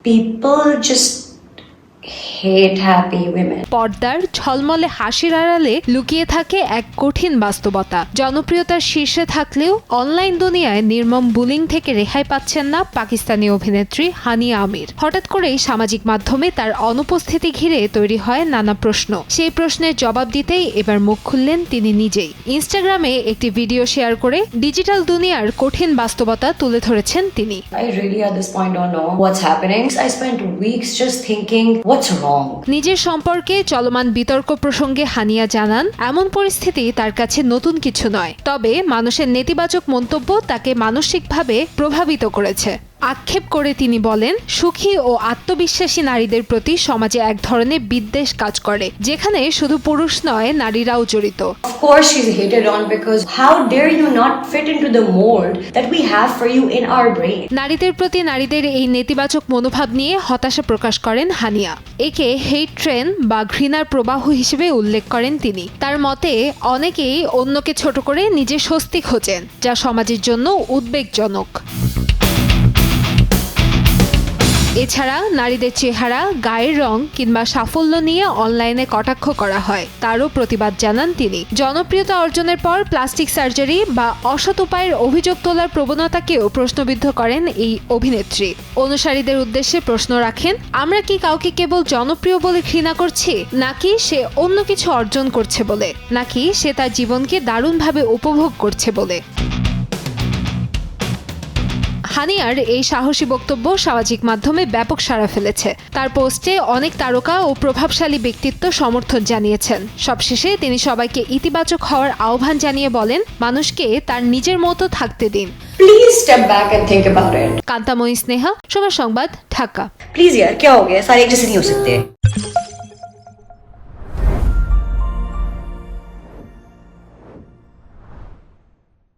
People just hate happy women. পর্দার ঝলমলে হাসির আড়ালে লুকিয়ে থাকে এক কঠিন বাস্তবতা। জনপ্রিয়তার শীর্ষে থাকলেও অনলাইন দুনিয়ায় নির্মম বুলিং থেকে রেহাই পাচ্ছেন না পাকিস্তানি অভিনেত্রী হানিয়া আমির। হঠাৎ করেই সামাজিক মাধ্যমে তার অনুপস্থিতি ঘিরে তৈরি হয় নানা প্রশ্ন। সেই প্রশ্নের জবাব দিতেই এবার মুখ খুললেন তিনি নিজেই। ইনস্টাগ্রামে একটি ভিডিও শেয়ার করে ডিজিটাল দুনিয়ার কঠিন বাস্তবতা তুলে ধরেছেন তিনি। I really at this point don't know what's happening. I spent weeks just thinking, what's wrong? নিজের সম্পর্কে চলমান বিতর্ক প্রসঙ্গে হানিয়া জানান, এমন পরিস্থিতি তার কাছে নতুন কিছু নয়, তবে মানুষের নেতিবাচক মন্তব্য তাকে মানসিকভাবে প্রভাবিত করেছে। আক্ষেপ করে তিনি বলেন, সুখী ও আত্মবিশ্বাসী নারীদের প্রতি সমাজে এক ধরনের বিদ্বেষ কাজ করে, যেখানে শুধু পুরুষ নয়, নারীরাও জড়িত। Of course she's hated on because how dare you not fit into the mold that we have for you in our brain. নারীদের প্রতি নারীদের এই নেতিবাচক মনোভাব নিয়ে হতাশা প্রকাশ করেন হানিয়া। একে হেট ট্রেন বা ঘৃণার প্রবাহ হিসেবে উল্লেখ করেন তিনি। তার মতে অনেকেই অন্যকে ছোট করে নিজের স্বস্তি খোঁজেন, যা সমাজের জন্য উদ্বেগজনক। এছাড়া নারীদের চেহারা, গায়ের রং কিংবা সাফল্য নিয়ে অনলাইনে কটাক্ষ করা হয়, তারও প্রতিবাদ জানান তিনি। জনপ্রিয়তা অর্জনের পর প্লাস্টিক সার্জারি বা অসৎ উপায়ের অভিযোগ তোলার প্রবণতাকেও প্রশ্নবিদ্ধ করেন এই অভিনেত্রী। অনুসারীদের উদ্দেশ্যে প্রশ্ন রাখেন, আমরা কি কাউকে কেবল জনপ্রিয় বলে ঘৃণা করছি, নাকি সে অন্য কিছু অর্জন করছে বলে, নাকি সে তার জীবনকে দারুণভাবে উপভোগ করছে বলে। হানিয়ার এই সাহসী বক্তব্য সামাজিক মাধ্যমে ব্যাপক সাড়া ফেলেছে। তার পোস্টে অনেক তারকা ও প্রভাবশালী ব্যক্তিত্ব সমর্থন জানিয়েছেন। সবশেষে তিনি সবাইকে ইতিবাচক হওয়ার আহ্বান জানিয়ে বলেন, মানুষকে তার নিজের মতো থাকতে দিন। Please step back and think about it. কান্তাময়ী Sneha, সময় সংবাদ, ঢাকা। Please यार क्या हो गया, सारे एक जैसे नहीं हो सकते।